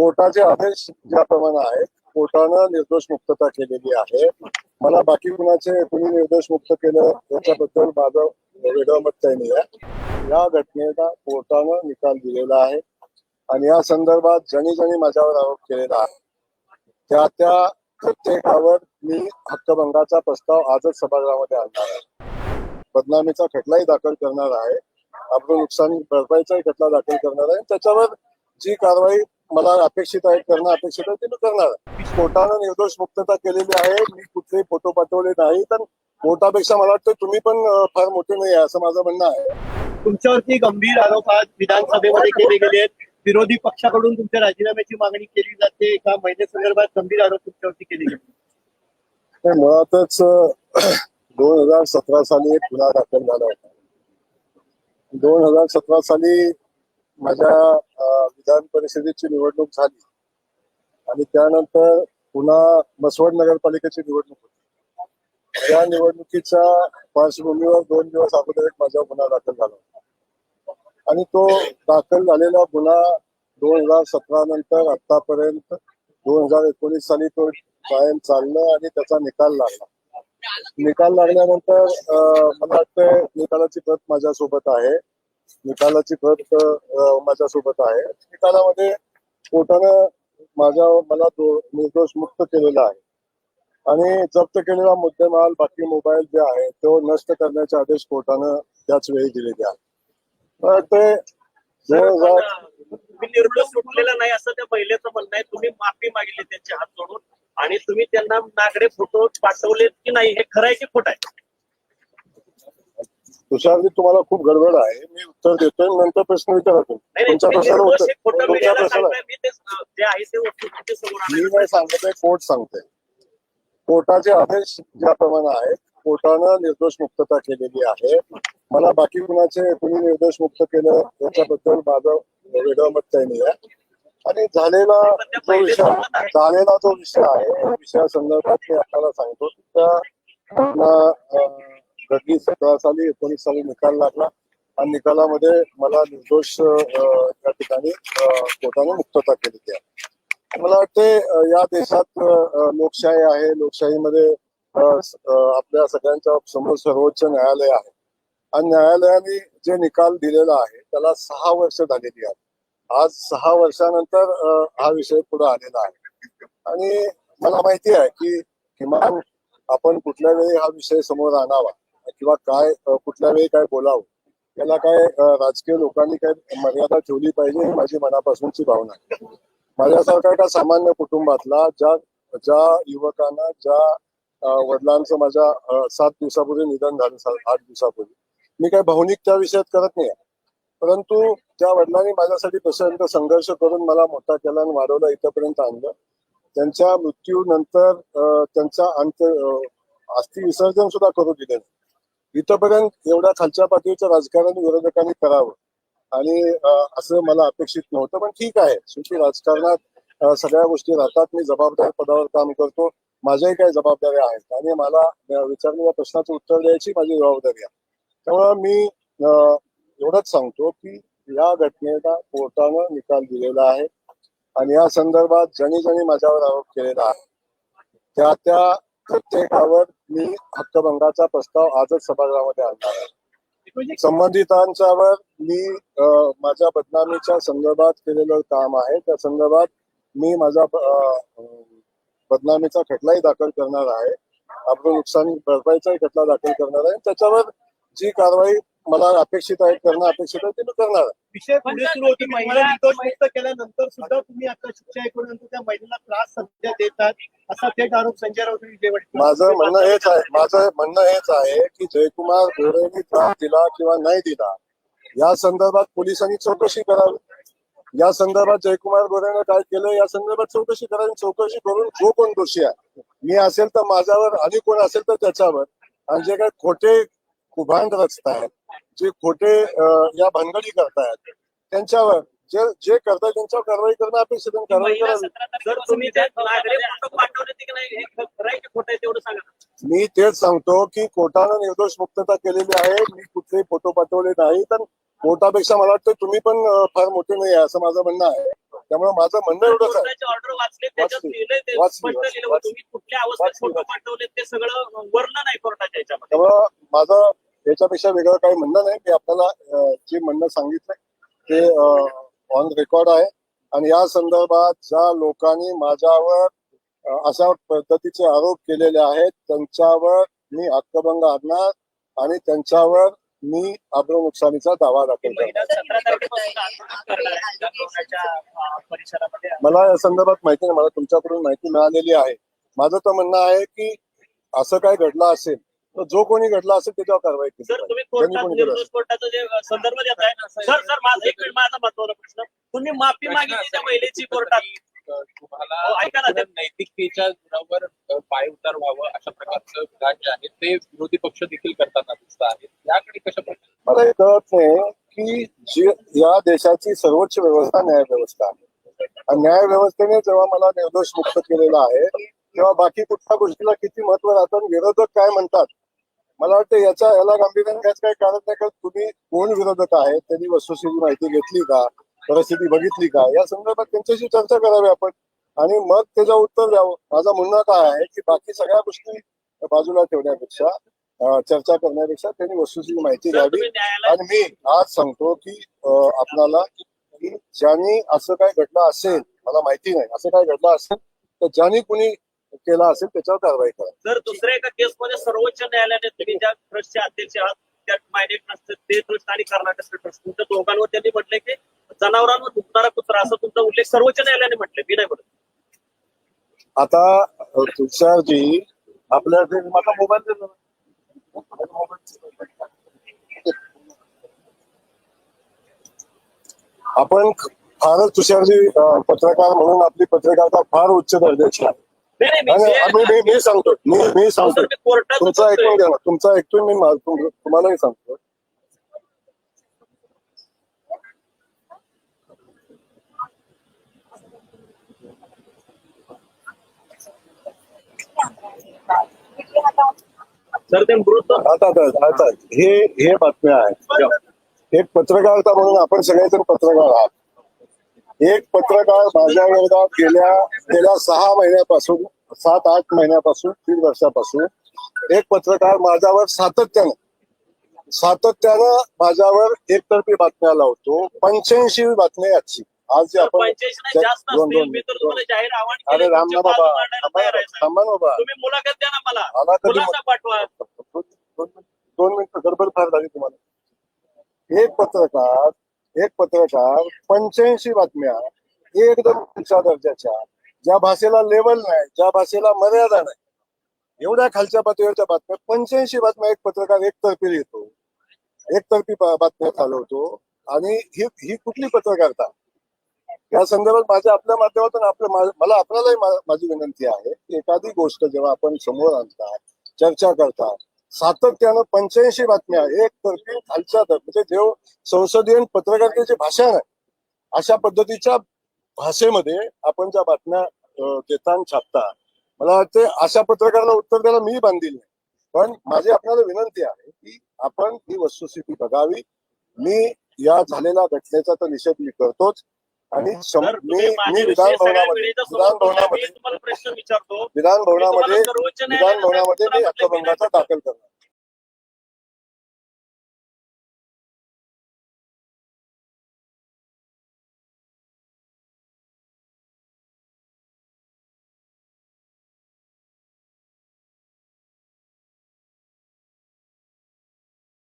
कोर्टाचे आदेश ज्याप्रमाणे आहेत, कोर्टानं निर्दोष मुक्तता केलेली आहे. मला बाकी कुणी निर्दोष मुक्त केलं याच्याबद्दल माझं वेगळं मत काही नाही आहे. या घटनेला कोर्टानं निकाल दिलेला आहे आणि या संदर्भात ज्यांनी माझ्यावर आरोप केलेला आहे त्या प्रत्येकावर मी हक्कभंगाचा प्रस्ताव आजच सभागृहामध्ये आणणार आहे. बदनामीचा खटलाही दाखल करणार आहे, आपलं नुकसान भरपाईचाही खटला दाखल करणार आहे. त्याच्यावर जी कारवाई मला अपेक्षित आहे, करणं अपेक्षित आहे, ते मी करणार आहे. कोर्टानं निर्दोष मुक्तता केलेली आहे. मी कुठलेही फोटो पाठवले नाही, तर कोर्टापेक्षा मला वाटतं तुम्ही पण फार मोठे नाही आहे असं माझं म्हणणं आहे. तुमच्यावरती गंभीर आरोप आज विधानसभेमध्ये केले गेले आहेत. विरोधी पक्षाकडून तुमच्या राजीनाम्याची मागणी केली जाते. एका महिलेसंदर्भात गंभीर आरोप तुमच्यावरती केले गेले. मुळातच 2017 साली एक गुन्हा दाखल झाला होता. 2017 साली माझ्या विधान परिषदेची निवडणूक झाली आणि त्यानंतर पुन्हा मसवड नगरपालिकेची निवडणूक होती. त्या निवडणुकीच्या पार्श्वभूमीवर 2 दिवस अगोदर एक माझा गुन्हा दाखल झाला होता आणि तो दाखल झालेला गुन्हा 2017 नंतर आतापर्यंत 2019 साली तो कायम चाललं आणि त्याचा निकाल लागला. निकाल लागल्यानंतर मला वाटतं निकालाची प्रत माझ्यासोबत आहे. माझ्यासोबत आहे. निकालामध्ये कोर्टानं मला निर्दोष मुक्त केलेला आहे आणि जप्त केलेला मुद्देमाल बाकी मोबाईल जे आहे तो नष्ट करण्याचे आदेश कोर्टानं त्याच वेळी दिलेले आहेत. ते तुम्ही निर्दोष सुटलेला नाही असं त्या महिलेचं म्हणणं आहे. तुम्ही माफी मागितली त्यांचे हात जोडून आणि तुम्ही त्यांना नागडे फोटो पाठवलेत की नाही, हे खरं आहे की खोटं आहे? तुषारजी, तुम्हाला खूप गडबड आहे. मी उत्तर देतोय, नंतर प्रश्न विचारा. तुमच्या प्रश्नाला मी नाही सांगतोय, कोर्ट सांगते. कोर्टाचे आदेश ज्याप्रमाणे आहेत, कोर्टानं निर्दोष मुक्तता केलेली आहे. मला बाकी कुणी निर्दोष मुक्त केलं याच्याबद्दल माझं वेगळं मत काही नाही आहे. आणि झालेला जो विषय आहे, विषयासंदर्भात मी आपल्याला सांगतो. त्या घटली 17 साली 19 साली निकाल लागला आणि निकालामध्ये मला निर्दोष त्या ठिकाणी कोर्टाने मुक्तता केलेली आहे. मला वाटते या देशात लोकशाही आहे. लोकशाहीमध्ये आपल्या सगळ्यांच्या समोर सर्वोच्च न्यायालय आहे आणि न्यायालयाने जे निकाल दिलेला आहे त्याला 6 वर्ष झालेली आहेत. आज 6 वर्षानंतर हा विषय पुढे आलेला आहे आणि मला माहिती आहे की किमान आपण कुठल्या वेळी हा विषय समोर आणावा किंवा काय कुठल्या वेळी काय बोलावं, याला काय राजकीय लोकांनी काय मर्यादा ठेवली पाहिजे ही माझी मनापासूनची भावना आहे. माझ्यासारखा एका सामान्य कुटुंबातला ज्या युवकांना ज्या वडिलांचं माझ्या 7 दिवसापूर्वी निधन झालं, 8 दिवसापूर्वी, मी काही भावनिक त्या विषयात करत नाही, परंतु ज्या वडिलांनी माझ्यासाठी पर्यंत संघर्ष करून मला मोठा केला आणि वाढवला, इथपर्यंत आणलं, त्यांच्या मृत्यूनंतर त्यांचा अस्थि विसर्जन सुद्धा करू दिले नाही. इथपर्यंत एवढ्या खालच्या पातळीचं राजकारण विरोधकांनी करावं आणि असं मला अपेक्षित नव्हतं. पण ठीक आहे, शेवटी राजकारणात सगळ्या गोष्टी राहतात. मी जबाबदार पदावर काम करतो, माझ्याही काही जबाबदाऱ्या आहेत आणि मला विचारलेल्या प्रश्नाचं उत्तर द्यायची माझी जबाबदारी आहे. त्यामुळे मी एवढंच सांगतो की या घटनेला कोर्टानं निकाल दिलेला आहे आणि या संदर्भात ज्यांनी माझ्यावर आरोप केलेला आहे त्या प्रत्येकावर मी हक्कभंगाचा प्रस्ताव आजच सभागृहामध्ये आणणार आहे. संबंधितांच्यावर मी माझ्या बदनामीच्या संदर्भात केलेलं काम आहे, त्या संदर्भात मी माझा बदनामीचा खटलाही दाखल करणार आहे, आपलं नुकसान भरपाईचाही खटला दाखल करणार आहे. त्याच्यावर जी कारवाई मला अपेक्षित आहे, करणं अपेक्षित आहे, ते मी करणार आहे. विषय पुढे सुरू होती. महिला निर्दोष मुक्त केल्यानंतर सुद्धा तुम्ही आता शिक्षा ऐकल्यानंतर त्या महिलेला त्रास सध्या देतात असा थेट आरोप संजय राऊत यांनी माझं म्हणणं हेच आहे की जयकुमार गोरेंनी त्रास दिला किंवा नाही दिला या संदर्भात पोलिसांनी चौकशी करावी. या संदर्भात जयकुमार गोरेनं काय केलं या संदर्भात चौकशी करावी. चौकशी करून जो कोण दोषी आहे, मी असेल तर माझ्यावर आणि कोण असेल तर त्याच्यावर, आणि जे काही खोटे कुभांड रचतायत, जे खोटे या भानगडी करतायत, त्यांच्यावर जे करतायत त्यांच्यावर कारवाई करणं अपेक्षित आहे. कारवाई करावी. मी तेच सांगतो की कोर्टानं निर्दोष मुक्तता केलेली आहे. मी कुठलेही फोटो पाठवले नाही, तर कोर्टापेक्षा मला वाटतं तुम्ही पण फार मोठे नाही आहे असं माझं म्हणणं आहे. त्यामुळे माझं म्हणणं एवढंच आहे. कोर्टाची ऑर्डर वाचले त्याच्यात वाचली. लिहिलंय ते वाचली. स्पष्ट लिहिलं वाचली. तुम्ही कुठल्या अवस्थेत वाचली. फोटो पाठवले ते सगळं वरलं नाही कोर्टाच्या याच्यामध्ये. त्यामुळं माझं याच्यापेक्षा वेगळं काही म्हणणं नाही. मी आपल्याला जे म्हणणं सांगितलंय ते ऑन रेकॉर्ड आहे. आणि या संदर्भात ज्या लोकांनी माझ्यावर अशा पद्धतीचे आरोप केलेले आहेत त्यांच्यावर मी हक्कभंग आणणार आणि त्यांच्यावर मी आब्रू नुकसानीचा दावा दाखल करणार. महिना 17 तारखेपासून आंदोलन करणार आहे कोरोनाच्या परिसरामध्ये. मला या संदर्भात माहिती नाही. मला तुमच्याकडून माहिती मिळालेली आहे. माझं तर म्हणणं आहे की असं काय घडलं असेल तर जो कोणी घडला असेल त्याच्यावर कारवाई केली सर पाहिजे. तुम्ही त्यांनी कोर्टात कोणी केलं निर्दोष कोर्टाचा जे संदर्भ देत आहे सर माझा एक मिनिट माझा महत्वाचा प्रश्न तुम्ही माफी मागितली त्या महिलेची कोर्टात तुम्हाला ऐका ना ते नैतिकतेच्या गुणावर पाय उतार व्हावं अशा प्रकारचं विधान जे आहे ते विरोधी पक्ष देखील करताना दिसत आहेत. याकडे कशा प्रकारे मला हे कळत नाही की जी या देशाची सर्वोच्च व्यवस्था न्याय व्यवस्था आहे. आणि न्याय व्यवस्थेने जेव्हा मला निर्दोष मुक्त केलेलं आहे तेव्हा बाकी कुठल्या गोष्टीला किती महत्व राहतं आणि विरोधक काय म्हणतात मला वाटतं याला गांभीर्याने घ्यायचं काही कारण नाही. कारण तुम्ही कोण विरोधक आहेत त्यांनी वस्तुस्थिती माहिती घेतली का परिस्थिती बघितली का या संदर्भात त्यांच्याशी चर्चा करावी आपण आणि मग त्याचं उत्तर द्यावं. माझं म्हणणं काय आहे की बाकी सगळ्या गोष्टी बाजूला ठेवण्यापेक्षा चर्चा करण्यापेक्षा त्यांनी वस्तुस्थिती माहिती सर घ्यावी. तुम्ही न्यायालयात आणि मी आज सांगतो की आपल्याला की ज्यांनी असं काय घडलं असेल मला माहिती नाही असं काय घडलं असेल तर ज्यांनी कुणी केला असेल त्याच्यावर कारवाई करा. जर दुसऱ्या एका केसमध्ये सर्वोच्च न्यायालयाने तुम्ही ज्या ट्रस्टचे अध्यक्ष आहात त्या मायने ट्रस्ट ते ट्रस्ट आणि कर्नाटक ट्रस्ट तुमच्या दोघांवर त्यांनी म्हटलंय की जनावरांवर दुखणारा कुत्रा असं तुमचा उल्लेख सर्वोच्च न्यायालयाने म्हटलं मी नाही म्हणत. आता तुषारजी आपल्या माझा मोबाईल आपण फारच तुषारजी पत्रकार म्हणून आपली पत्रकारिता फार उच्च दर्जाची आहे. मी सांगतो मी सांगतो कोर्टात तुमचा ऐकून घ्या ना. तुमचा ऐकतोय मी तुम्हालाही सांगतो. सर ते मृत आता हे बातम्या आहेत. एक पत्रकारिता म्हणून आपण सगळेजण पत्रकार आहात. एक पत्रकार माझ्या वर्गात गेल्या 6 महिन्यापासून 7-8 महिन्यापासून 3 वर्षापासून एक पत्रकार माझ्यावर सातत्यानं माझ्यावर एकतर्फी बातम्या लावतो. 85 बातम्या आजची आज जे आपण 85 नाही जास्त असतील. मी तर तुम्हाला जाहीर आव्हान केलं अरे राम ना तुमची बाबा बाजू मांडायला तयार आहे, साहेब. थांबा ना बाबा तुम्ही मुलाखत द्या ना मला मला कधी खुलासा पाठवा. 2 मिनिटं गडबड फार झाली तुम्हाला. एक पत्रकार 85 बातम्या एकदम उंच दर्जाच्या ज्या भाषेला लेवल नाही ज्या भाषेला मर्यादा नाही एवढ्या खालच्या पातळीवरच्या बातम्या 85 बातम्या एक पत्रकार एकतर्फी लिहितो एकतर्फी बातम्या चालवतो. आणि ही कुठली पत्रकारिता. या संदर्भात आपल्या माध्यमातून मला आपल्यालाही माझी विनंती आहे की एखादी गोष्ट जेव्हा आपण समोर आणता चर्चा करता सातत्यानं 85 बातम्या एक तर्फी खालच्या म्हणजे जेव्हा संसदीय पत्रकारितेची भाषा नाही अशा पद्धतीच्या भाषेमध्ये आपण ज्या बातम्या देता छापता मला वाटते अशा पत्रकाराला उत्तर द्यायला मी बांधील नाही. पण माझी आपल्याला विनंती आहे की आपण ही वस्तुस्थिती बघावी. मी या झालेल्या घटनेचा तर निषेध मी करतोच आणि मी विधानभवनामध्ये तुम्हाला प्रश्न विचारतो मी हक्कभंगाचा दाखल करणार.